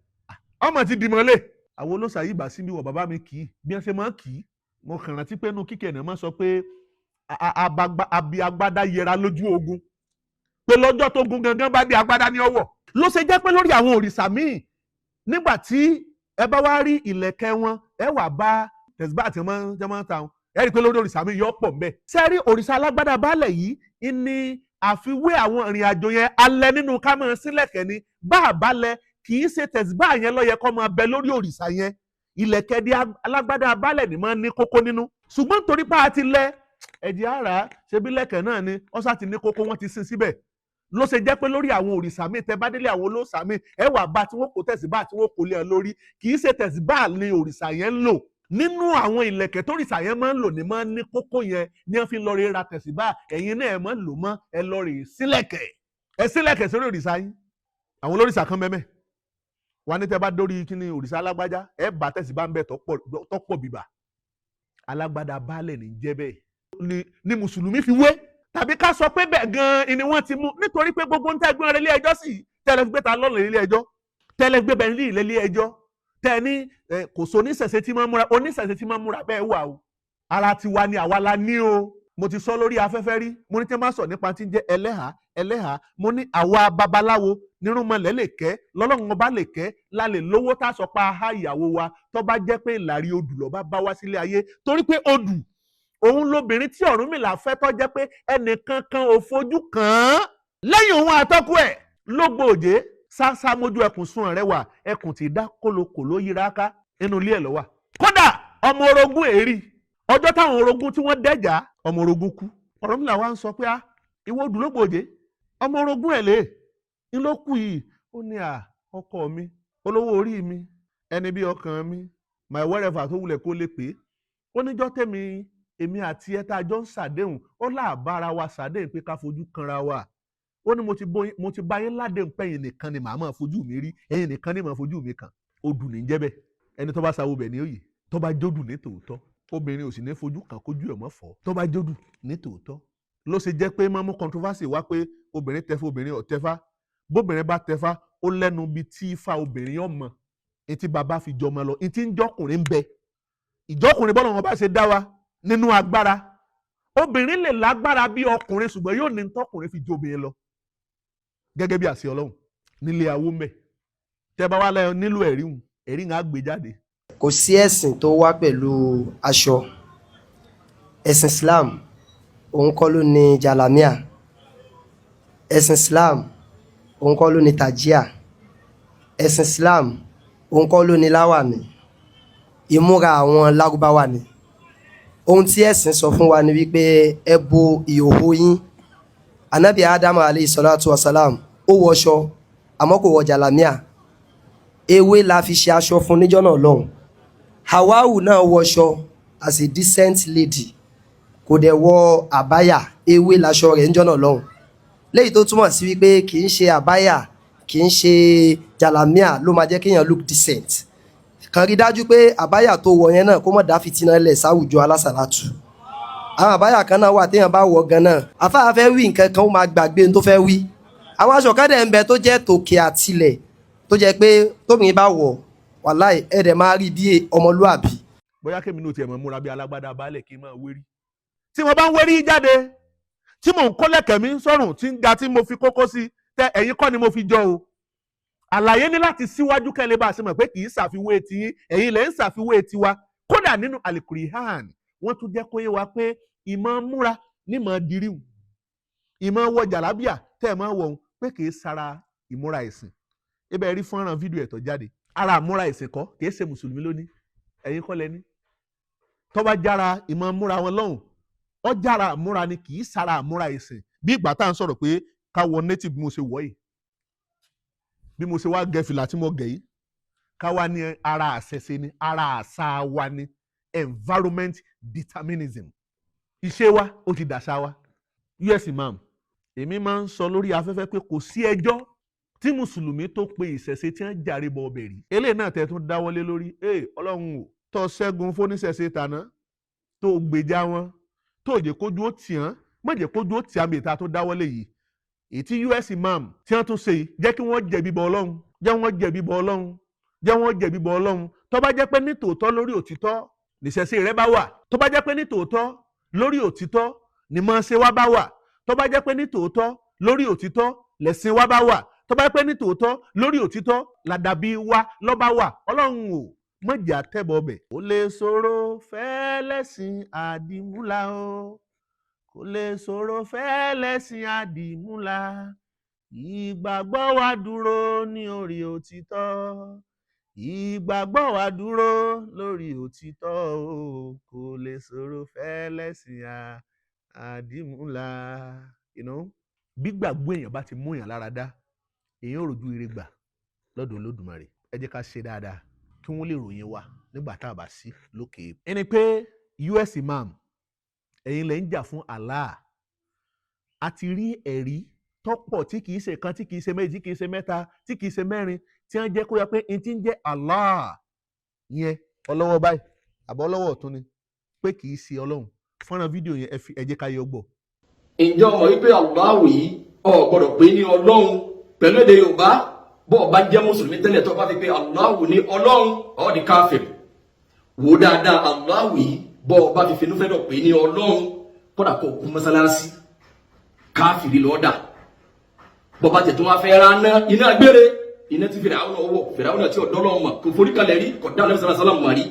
ọmọ ti dìmọ̀lẹ̀ àwọn olóṣà yìí bá sí bí wọ́n bàbá mi kì í bí wọ́n ṣe máa ń kì í mo kàn rántí pé inú kíkẹ́ náà máa sọ pé àbí agbádá yẹra lójú ogun pé lọ́jọ́ tó gun gangan bá dé agbádá ní ọwọ́ ló ṣe jẹ́ pé lórí àwọn òrìṣà míì nígbà tí ẹ bá wá rí ìlẹ̀kẹ̀ wọn ẹ wà bá tẹ̀síbá àti ọmọ jẹ́mọ́ ta wọn ẹ rí i pé lórí òrìṣà míì yọ pọ̀ mbẹ́. sẹ́rí òrìṣà alágbádá baálẹ̀ yìí ní àfiwé àwọn ìrìn àjò yẹn alẹ́ nínú ká máa sílẹ̀kẹ̀ ni bá a balẹ̀ kì í ṣe tẹ̀síbá yẹn ló yẹ kó máa bẹ lórí òrìṣà yẹn ìlẹ̀kẹ̀ di alágbádá baálẹ̀ ni máa ń ní kókó nínú ṣùgbọ́n nítorí pé a ti lẹ ẹ̀jẹ̀ ara ṣebí lẹ̀kẹ̀ náà ni ọ̀sà ti ní kókó wọ́n ti sin síbẹ̀ ló ṣe jẹ́ pé lórí àwọn òrìṣà míì tẹ bá délé àwọn olóòṣà míì ẹ wà bá tí wọ́n kó tẹ̀síbá tí wọ́n kó lé ẹ lórí kì í ṣe tẹ̀síbá ni òrìṣà yẹn ń lò nínú àwọn ìlẹ̀kẹ̀ tó òrìṣà yẹn máa ń lò ní máa ń ní kókó yẹn ní wọ́n fi lọ rí ra tẹ̀síbá ẹ̀yin náà ẹ máa ń lò mọ́ ẹ lọ rí sílẹ̀kẹ̀ sórí òrìṣà yín àwọn olórìṣà kan mẹ́mẹ́ wà ní tẹ bá dórí kíní òrìṣà alágbádá ẹ bá tẹ̀síbá ń bẹ tọ́pọ̀ bíbà alágbádá baálẹ̀ ní jẹ́ bẹ́ẹ̀ ni mùsùlùmí fi wé tàbí ká sọ pé bẹ́ẹ̀ gan-an ni wọ́n ti mú nítorí pé gbogbo ń tẹ́ gbé ilé ẹjọ́ sí tẹ́lẹ̀ gbé ta lọ́nà ilé ẹjọ́ tẹ́lẹ̀ gbé bẹ́ẹ̀ ní ilé ẹjọ́ tẹ́ ní kò so oníṣẹ̀ṣe tí máa múra oníṣẹ̀ṣe tí máa múra bẹ́ẹ̀ wà o ara tiwa ni àwa la ní o. Mo ti sọ lórí afẹ́fẹ́ rí mo ní tí wọ́n bá sọ nípa tí ń jẹ́ ẹlẹ́hà mo ní àwa babaláwo nírúnmọlẹ̀ lè kẹ́ lọ́lọ́run ọba lè kẹ́ la lè lówó tá a sọ pa aha ìyàwó wa tó bá jẹ́ pé ìlàrí odù lọ́ba bá wá sílé ayé torí pé odù òun lobìnrin tí Ọ̀rúnmìlà fẹ́ tó jẹ́ pé ẹnìkan kan ò fojú kàn án lẹ́yìn òun àtọ́kù ẹ̀ lógbò òjé sáásá mójú ẹkùn sun ọ̀rẹ́ wà ẹkùn tí dá kólokòló yíra ká inú ilé ẹ̀ lọ́wà. Kódà ọmọ orogún èrí ọjọ́ táwọn orogún tí wọ́n dẹ́jà ọmọ orogún kú Ọ̀rúnmìlà wa ń sọ pé ìwọ odù lógbò òjé ọmọ orogún ẹ̀ lé ń ló kù yìí ó ní ọkọ mi olówó orí mi ẹni bí ọkàn mi my wherever tó wulẹ̀ kó lè pé ó níjọ́ tẹ̀mí èmi àti ẹ tá a jọ ń ṣàdéhùn ó láàbára wa ṣàdéhùn pé ká fojú kanra wa ó ní mo ti bá yín ládéhùn pé ẹ̀yin nìkan ni màá máa fojú mi rí ẹ̀yin nìkan ni màá fojú mi kàn odù ní jẹ́ bẹ́ẹ̀ ẹni tó bá sáwó bẹ̀ ní òye tó bá jódù ní tòótọ́ obìnrin ò sì ní fojú kan kójú ẹ̀ mọ́ fọ́ tó bá jódù ní tòótọ́ ló ṣe jẹ́ pé máa mú controversy wá pé obìnrin tẹfá obìnrin ò tẹfá bóbìnrin bá tẹfá ó lẹ́nu bíi tí ifá obìnrin ọmọ etí bàbá fi jọmọ lọ etí ń jọkùnrin ń bẹ ìjọkùnrin bọ́lá wọn bá ṣe dá wa nínú agbára obìnrin lè lágbára bí ọkùnrin ṣùgbọ́n yóò ní tọkùnrin fi ju obìnrin lọ gẹ́gẹ́ bí àṣẹ Ọlọ́run nílé awó mẹ́ tẹ́ bá wá lẹ́yìn nílò ẹ̀rí ń á gbé jáde. Kò sí ẹ̀sìn tó wá pẹ̀lú aṣọ ẹ̀sìn Islam òun kọ́ ló ní jalamiya ẹ̀sìn Islam òun kọ́ ló ní tajia ẹ̀sìn Islam òun kọ́ ló ní láwàní ìmúra àwọn lárúbáwá ni. Ohun tí ẹ̀sìn sọ fún wa ni wípé ẹ bo ìhòhò yín. Ànábì Ádámù alayhi salatu wasalam ó wọṣọ àmọ́ kò wọ jalamiya ewé la fi ṣe aṣọ fún níjọ́ náà lọ́hùn. Hawau náà wọṣọ as a decent lady kò dẹ̀ wọ àbáyà ewé laṣọ rẹ̀ níjọ́ náà lọ́hùn. Léyìí tó túmọ̀ sí wípé kì í ṣe àbáyà kì í ṣe jalamiya ló máa jẹ́ kéèyàn look decent. Kàn rí dájú pé àbáyà tó wọ yẹn náà kó mọ̀ dá fìtínà lẹ̀ sáwùjọ alásàlátù. Àwọn àbáyà kan náà wà téèyàn bá wọ̀ gan náà àfáà fẹ́ wí nǹkan kan ó máa gbàgbé tó fẹ́ wí. Àwọn aṣọ kan dẹ̀ ń bẹ tó jẹ́ tòkè àtilẹ̀ tó jẹ́ pé tóbìnrin bá wọ̀ wàláì ẹ̀dẹ̀ máa rí bí ọmọlúàbí. Bóyá kémi náà tiẹ̀ mọ̀ múra bí alágbádá baálẹ̀ kí n máa wérí tí mo bá ń wérí jáde tí mò ń kó lẹ̀kẹ̀ mi ń sọ̀rùn tí ń ga tí mo fi kókó sí tẹ ẹ̀yin kọ́ ni mo fi jọ o. Àlàyé ní láti síwájú kẹ́lẹ́ bá a ṣe mọ̀ pé kì í ṣàfiwé tiyín ẹ̀yin lẹ́ ń ṣàfiwé tiwa. Kódà nínú Al-Qur'an wọ́n tún jẹ́ kó yé wa pé ìmọ̀ múra ní mọ̀ diriw ìmọ̀ wọ jàlábíà tẹ́ ẹ̀ máa wọ̀ pé kì í sara ìmúra ẹ̀sìn. Ibẹ̀ rí fọ́nrán fídíò ẹ̀tọ́ jáde ara àmúra ẹ̀sìn kọ́ kì í ṣe mùsùlùmí lónìí ẹ̀yin kọ́ lẹ́ni tó bá jára ìmọ̀ múra wọn lọ́hùn ó jára àmúra ni kì í sara àmúra ẹ̀sìn bí ìgbà tá à ń sọ̀rọ̀ pé ká wọ native bí mo ṣe wọ̀ yìí bí mo ṣe wá gẹ fìlà tí mo gẹ̀ yìí ká wá ní ara àṣẹṣe ni ara àṣà wa ni environment determinism ìṣe wa ó ti dàṣà wa. US Imam èmi máa ń sọ lórí afẹ́fẹ́ pé kò sí ẹjọ́ tí mùsùlùmí tó pe ìṣẹ̀ṣe tí wọ́n jàre bọ ọbẹ̀ rí eléyìí náà tẹ̀ tún dáwọ́lé lórí Ọlọ́run ò tó ṣẹ́gun fóníṣẹ̀ṣe tàná tó gbèjà wọn tó jẹ́ kójú ó tì án má jẹ́ kójú ó tì àmì ìta tó dáwọ́lé yìí èyí tí US Imam tí wọ́n tún ṣe yìí jẹ́ kí wọ́n jẹ̀bi bọ Ọlọ́run jẹ́ wọ́n jẹ̀bi bọ Ọlọ́run jẹ́ wọ́n jẹ̀bi bọ Ọlọ́run tó bá jẹ́ pé ní tòótọ́ lórí òtítọ́ nìṣẹ̀ṣe rẹ bá wà tó bá jẹ́ pé ní tòótọ́ lórí òtítọ́ ni máa ṣe wá bá wà tó bá jẹ́ pé ní tòótọ́ lórí òtítọ́ lẹ̀sìn wá bá wà tó bá jẹ́ pé ní tòótọ́ lórí òtítọ́ làdàbí wá lọ́ba wà Ọlọ́run ò mọ̀jà tẹ́bọ̀ ọbẹ̀. Kò lè ṣòro fẹ́ lẹ́sìn àdìmúlà o kò lè ṣòro fẹ́ lẹ́sìn àdìmúlà ìgbàgbọ́ wa dúró ní orí òtítọ́ ìgbàgbọ́ wa dúró lórí òtítọ́ o kò lè ṣòro fẹ́ lẹ́sìn àdìmúlà. Bí gbàgbọ́ èèyàn bá ti mú èèyàn lára dá èèyàn rojú ire gbà lọ́dọ̀ Olódùmarè. Ẹ jẹ́ ká ṣe dáadáa kí wọ́n lè ròyìn wa nígbà tá a bá sí lókè. Ẹni pé US Imam ẹ̀yin lẹ́ ń jà fún Allah a ti rí ẹ̀rí tọ́pọ̀ tí kìí ṣe kan tí kìí ṣe méjì tí kìí ṣe mẹ́ta tí kìí ṣe mẹ́rin tí wọ́n jẹ́ kó yẹ pé n ti ń jẹ́ Allah yẹn ọlọ́wọ́ báyìí àbọ̀ ọlọ́wọ́ ọ̀tún ni pé kìí ṣe Ọlọ́run. Fọ́nrán fídíò yẹn ẹ jẹ́ ká yọ gbọ́. ǹjẹ́ ọmọ wípé Allahu yìí ò gbọ́dọ̀ pé ní ọlọ́run pẹ̀lú èdè Yorùbá bó o bá jẹ́ mùsùlùmí tẹ́lẹ̀ tó bá fi pé Allahu ní ọlọ́run ó di káfíìrì wò dáadáa Allahu yìí bó o bá fi finú fẹ́ dọ̀ pé ní ọlọ́run kódà kó kú mọ́sálásí káfíìrì lọ́dà bó bá tẹ̀ tó wá fẹ́ ra iná gbére iná tí Fìràwọ́nà ọwọ́ Fìràwọ́nà tí ọ̀dọ́ lọ́wọ́ mọ̀ kò forí kalẹ̀ rí kò dá Ànábì sallallahu alaihi wasallam rí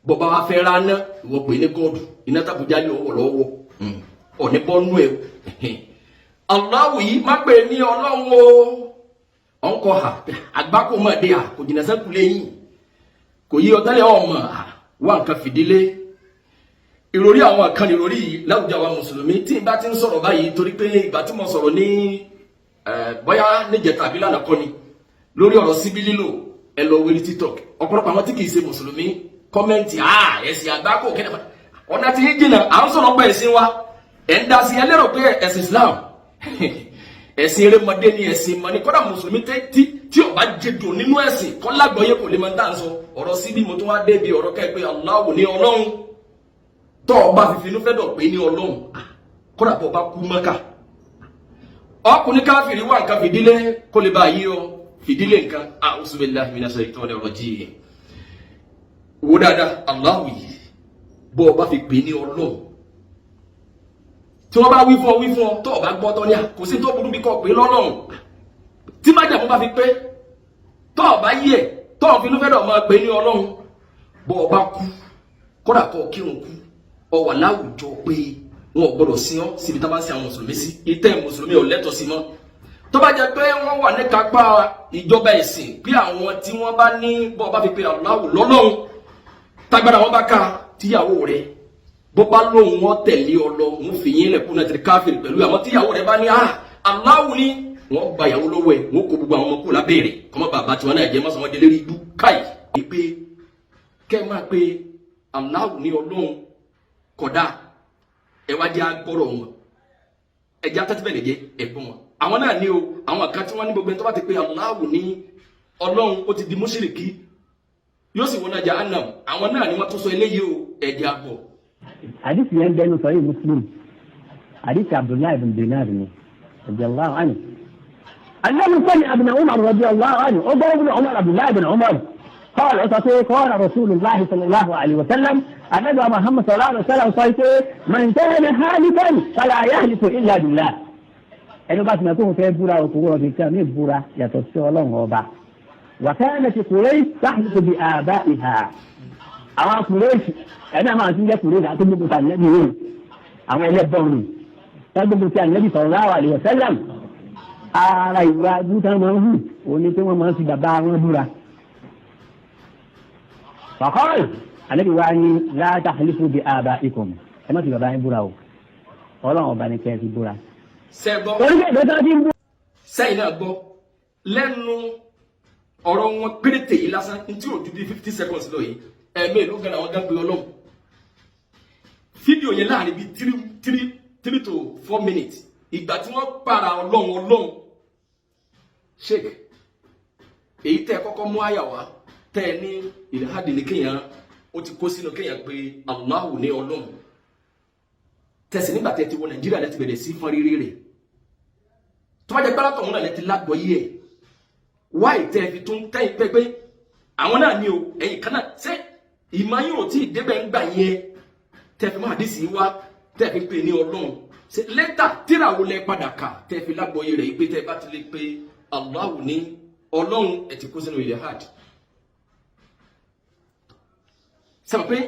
bó bá wá fẹ́ ra ìwọ pé ní gọ́ọ̀dù iná tàbújá ní ọwọ́ lọ́wọ́ ọ̀ní bọ́nú ẹ̀ Allahu yìí má pè ní ọlọ́run o ọ̀nkọ́ ha àgbákò mọ̀ dé kò jìnà sẹ́kù lẹ́yìn kò yí ọ̀tẹ́lẹ̀ ọmọ wà nǹkan fìdílé ìròrí àwọn kan ìròrí yìí láwùjọ àwọn mùsùlùmí tí n bá ti ń sọ̀rọ̀ báyìí torí pé ìgbà tí mo sọ̀rọ̀ ní bóyá níjẹta àbí lánàá kọ́ ni lórí ọ̀rọ̀ síbí lílò ẹ lọ wẹ́rí TikTok ọ̀pọ̀lọpọ̀ àwọn tí kì í ṣe mùsùlùmí kọ́mẹ́ǹtì ẹ̀sìn àgbákò kẹ́nẹ̀ ọ̀nà tí yín jìnnà à ń sọ̀rọ̀ pẹ̀ ẹ̀sìn wa ẹ̀ ń da sí ẹ lérò pé ẹ̀sìn Islam ẹ̀sìn erémọdé ni ẹ̀sìn mọ́ni kọ́dà mùsùlùmí tí ó bá jẹ́dùn nínú ẹ̀sìn kọ́ lágbọ́yé kò lè máa dá ń sọ ọ̀rọ̀ síbí mo tún wá débi ọ̀rọ̀ kẹ́ pé Allahu ní ọlọ́run tó o bá fi finú fẹ́ dọ̀ pé ní ọlọ́run kọ́dà bọ́ bá kú Mọ́kà ọkùnrin káfíìrì wà nǹkan fìdílé kó lè bá yí ọ fìdílé nǹkan a'udhu billahi minash shaitonir rajim wo dáadáa Allahu yìí bọ́ ọ bá fi pè ní ọlọ́run tí wọ́n bá wí fún ọ tó o bá gbọ́ tọ́ ní kò sí tó burú bí kò pé lọ́lọ́run tí májàmú bá fi pé tó o bá yẹ tó o fi ló fẹ́ dọ̀ máa pè ní ọlọ́run bọ́ ọ bá kú kódà kọ́ kírun kú ọ wà láwùjọ pé wọn ò gbọdọ̀ sí ọ síbi tá a bá ń sin àwọn mùsùlùmí sí ìtẹ́ mùsùlùmí ò lẹ́tọ̀ọ́ sí mọ́ tó bá jẹ́ pé wọ́n wà ní kápá ìjọba ẹ̀sìn bí àwọn tí wọ́n bá ní bọ́ ọ bá fi pé Allahu lọ́lọ́run tágbára wọn bá ká tíyàwó rẹ̀ bó bá lóun wọn tẹ̀lé ọ lọ wọn fi yín lẹ̀kún náà tẹ̀lé káfíìrì pẹ̀lú àwọn tíyàwó rẹ̀ bá ní Allahu ni wọn gba ìyàwó lọ́wọ́ ẹ̀ wọn kó gbogbo àwọn ọmọ kó lábẹ́rẹ̀ kọ́mọ́ bàbá tiwọn náà jẹ́ mọ́sán wọn délé rí ibú káì pé kẹ́ ẹ máa pe Allahu ní ọlọ́run kódà ẹ wá jẹ́ agbọ́rọ̀ wọn ẹ jẹ́ atẹ́tí bẹ́ẹ̀ lè jẹ́ ẹ̀gbọ́n wọn àwọn náà ní o àwọn kan tí wọ́n ní gbogbo ẹni tó bá ti pe Allahu ní ọlọ́run ó ti di mùṣírikí yóò sì wọnà jahannam àwọn náà ni wọ́n tó sọ eléyìí o ẹ jẹ́ agbọ́. حديث يندل صحيح مسلم حديث عبد الله بن دينار رضي الله عنه أنه سمع ابن عمر رضي الله عنه أضرب ابن عمر عبد الله بن عمر قال قال رسول الله صلى الله عليه وسلم النبي محمد صلى الله عليه وسلم قال من كان حالفا فلا يحلف إلا بالله ẹni bá ti mọ̀ pé òun fẹ́ búra òkúrò ọ̀dọ̀ ìtàn ní ìbúra yàtọ̀ sí ọlọ́run ọba وكانت قريش تحلف بآبائها àwọn Kùrẹ́ṣì ẹni àwọn àti ilẹ̀ Kùrẹ́ṣì àti gbogbo tí ànẹ́bí rẹ̀ àwọn ẹlẹ́bọ̀n rẹ̀ gbogbo tí ànẹ́bí sallallahu alaihi wasallam ara ìwà abúta máa ń hù òní pé wọ́n máa ń fi bàbá wọn búra. faqala ànẹ́bí wa ní la tahlifu bi abaikum ẹ má fi bàbá yín búra o ọlọ́run ọba ní kẹ́ ẹ fi búra. sẹ́yìn náà gbọ́ lẹ́nu ọ̀rọ̀ wọn péréte yìí lásán tí ò ju bí 50 seconds lọ yìí ẹ̀mẹ́ ló gana àwọn gágbé ọlọ́run fídíò yẹn láàrin bíi 3 to 4 minutes ìgbà tí wọ́n para ọlọ́run sheik èyí tẹ́ kọ́kọ́ mú àyà wá tẹ́ ní ìlhádì ní kéèyàn ó ti kó sínú kéèyàn pé Allahu ní ọlọ́run tẹ̀sí nígbà tẹ́ ti wọ Nàìjíríà lẹ́ti bẹ̀rẹ̀ sí fún rírí rẹ̀ tó bá jẹ́ gbáratọ̀ wọn náà lẹ́ti lágbọ́ yí ẹ̀ wáì tẹ́ fi tún tẹ́yìn pẹ́pẹ́ àwọn náà ní o ẹ̀yìn kan náà sẹ́ ìmọ̀ yóò tí ì débẹ̀ ń gbà yẹn tẹ́ fi máa dísì wá tẹ́ fi pè ní ọlọ́run ṣe lẹ́tà tíráwó lẹ padà kà tẹ́ fi lágbọ́yé rẹ̀ pé tẹ́ bá ti lè pe Allahu ní ọlọ́run ẹ̀ ti kó sínú ilẹ̀ hajj. sẹ́wọ̀n pé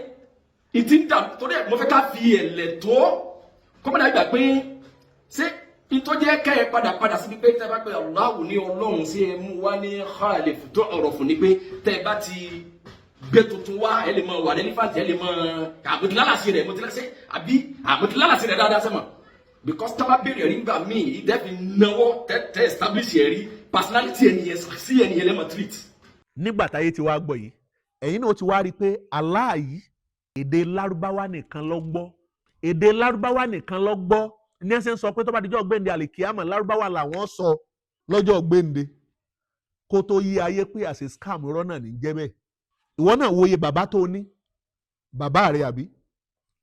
ìtì ń dà torí ẹ̀ mo fẹ́ ká fi ẹ̀lẹ̀ tó kọ́mọ́dà gbà pé ṣé ìtọ́jẹ́ kẹ́ ẹ padà síbi pé tẹ́ bá pe Allahu ní ọlọ́run sí ẹ mú wá ní khalif tó ọ̀rọ̀ fún ni pé tẹ́ bá ti gbé tuntun wá ẹ lè mọ wà lẹ́lífàǹtì ẹ lè mọ àmọ̀tìlálàsí rẹ̀ àmọ̀tìlálàsí rẹ̀ dáadáa sẹ́mọ̀ because tábà béèrè rí gbà míì ìdẹ́fi náwó tẹ́ establish ẹ̀ rí personality ẹnìyẹn sí ẹnìyẹn lẹ́mọ̀ treat. nígbà táyé ti wá gbọ́ yìí ẹ̀yin náà ti wá rí i pé Allah yìí èdè lárúbáwá nìkan ló gbọ́ èdè lárúbáwá nìkan ló gbọ́ ní ẹsẹ̀ ń sọ pé tó bá dijọ́ gbéǹde àlìkíyàmọ̀ lárúbáwá làwọn sọ lọ́jọ́ gbéǹde kó tó yí ayé pé àṣẹ scam rọ́nà ní jẹ́ bẹ́ẹ̀ ìwọ náà wòye bàbá tó ní bàbá rẹ àbí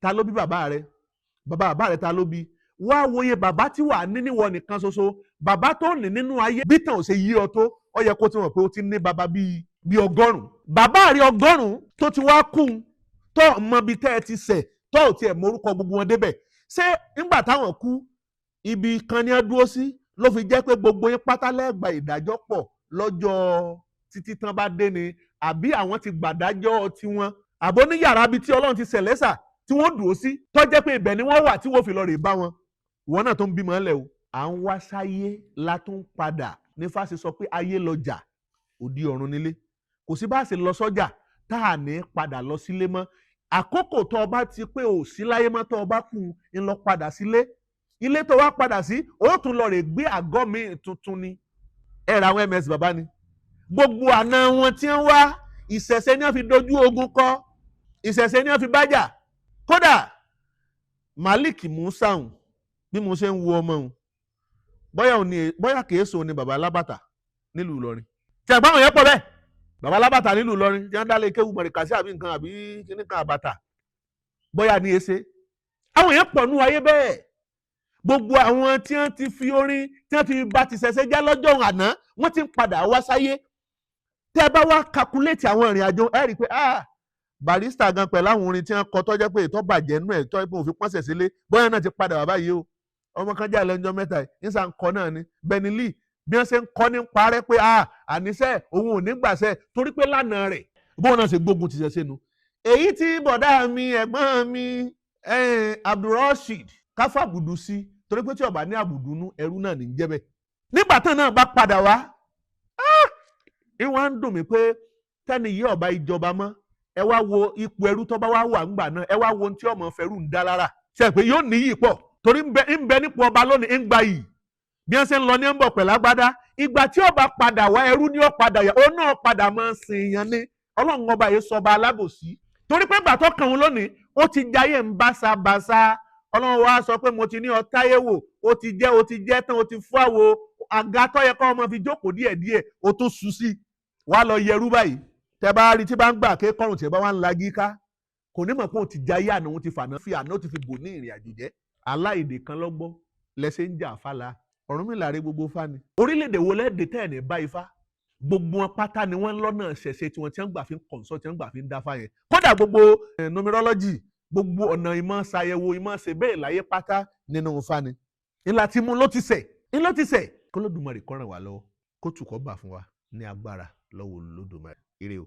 ta ló bí bàbá rẹ ta ló bí wá wòye bàbá tí wà ní níwọ nìkan ṣoṣo, bàbá tó ní nínú ayé bí tàn ò ṣe yí ọ tó, ó yẹ kó ti mọ̀ pé ó ti ní bàbá bíi 100. bàbá rí 100 tó ti wá kú tó mọ bí tẹ́ ẹ ti ṣẹ̀ tó ò tiẹ̀ morúkọ gbogbo wọn débẹ̀. ṣé nígbà táwọn kú ibi kan ní ẹ dúró sí ló fi jẹ́ pé gbogbo yín pátá lẹ́gbàá ìdájọ́ pọ̀ lọ́jọ́ títí tán bá dé ni, àbí àwọn ti gbàdájọ́ tiwọn, àbó ní yàrá bíi tí Ọlọ́run ti ṣẹlẹ́sà tí wọ́n dúró sí tó jẹ́ pé ibẹ̀ ni wọ́n wà tí wọ́n fi lọ rè bá wọn. ìwọ náà tó ń bímọ ńlẹ̀ o. à ń wá sáyé la tún padà ní fásitì sọ pé ayé lọjà òdi ọ̀run nílé. kò sí bá a ṣe lọ sọ́jà tá a ní padà lọ sílé mọ́. àkókò tó o bá ti pé ò sí láyé mọ́ tó o bá kú ń lọ padà sílé. ilé tó wá padà sí ó tún lọ rè gbé àgọ́ mi tuntun ni. ẹ ra àwọn ms bàbá ni. gbogbo àna wọn tí ń wá ìṣẹ̀ṣẹ̀ ni wọ́n fi dojú ogun kọ, ìṣẹ̀ṣẹ̀ ni wọ́n fi bájà. kódà Malik Musa bí mo ṣe ń wo ọmọ òun bóyá kèéso ni bàbá alábàtà nílùú Ìlọrin. tí àgbà wọn yẹn pọ̀ bẹ́ẹ̀ bàbá alábàtà nílùú Ìlọrin tí wọ́n dálé kéwù mọ̀rìkàsí àbí nǹkan àbí kíní kan àbàtà bóyá ní èsè. àwọn yẹn pọ̀ nú ayé bẹ́ẹ̀. gbogbo àwọn tí wọ́n ti fi orin tí wọ́n fi bá ti ṣẹ̀ṣẹ̀ já lọ́jọ́ àná wọ́n ti ń padà wá sáyé. tẹ́ ẹ bá wá kakuléètì àwọn ìrìn àjò ẹ rí i pé Barrister gan pẹ̀lú àwọn orin tí wọ́n kọ tọ́jọ́ pé ìtọ́ bàjẹ́ nú ẹ̀ tọ́ pé òfin pọ́nsẹ̀ sílé bóyá náà ti padà wá báyìí o. ọmọ kan jà lẹ́njọ́ mẹ́ta yìí nísà ń kọ náà ni Benny bí wọ́n ṣe ń kọ́ ní parẹ́ pé àníṣe òun ò ní gbàṣẹ torí pé lánàá rẹ̀ bóun náà ṣe gbógun ti ṣẹ̀ṣẹ̀ nu. èyí tí bọ̀dá mi ẹ̀gbọ́n mi Abdulrasheed káfà àbùdù sí torí pé tí ọba ní àbùdù nú ẹrú náà ní jẹ́ bẹ́ẹ̀. nígbà tán náà bá padà wá ìwọ̀n ń dùn mí pé tẹ́ni yìí ọba ìjọba mọ́ ẹ wá wo ipò ẹrú tó bá wá wà ńgbà náà ẹ wá wo ohun tí ọmọ fẹrù ń dá lára ṣe pé yóò níyì pọ̀ torí ń bẹ nípò ọba lónìí ń gba yìí bí wọ́n ṣe ń lọ ní ń bọ̀ pẹ̀lú agbádá ìgbà tí ọba padà wá ẹrú ní ọ̀padà yà ó náà padà máa ń sin èèyàn ní Ọlọ́run ọba yìí sọba alábòsí torí pé ìgbà tó kàn wọn lónìí ó ti jayé ń báṣabàṣá Ọlọ́run wa sọ pé mo ti ní ọtáyé wò ó ti jẹ́ tán ó ti fún àwo àga tó yẹ kó ọmọ fi jókòó díẹ̀díẹ̀ ó tún sùn sí wàá lọ yẹrú báyìí tẹ bá rí tí bá ń gbà ké kọrùn tí ẹ bá wà ń lagi ká kò ní mọ̀ pé òun ti jayé àná òun ti fàná fi àná ó ti fi bò ní ìrìn àjò jẹ́ aláìdè kan lọ́gbọ́n lẹ́sẹ̀ ń jà fàlà Ọ̀rúnmìlà rẹ gbogbo fani. orílẹ̀-èdè wo lẹ́ẹ̀dẹ̀ tẹ̀ ní bá ifá gbogbo wọn pátá ni wọ́n lọ́nà ṣẹ̀ṣẹ̀ tí wọ́n ti ń gbà fi ń kọ̀ǹsọ́ tí wọ́n gbà fi ń dáfá yẹn kódà gbogbo numerology gbogbo ọ̀nà ìmọ̀ ṣàyẹ̀wò ìmọ̀ ṣe bẹ́ẹ̀ láyé pátá nínú fani. ńlá tí mú ló ti sẹ̀ k'Olódùmarè kó ràn wá lọ́wọ́ kó tù kó bà fún wa ní agbára lọ́wọ́ Olódùmarè ire o.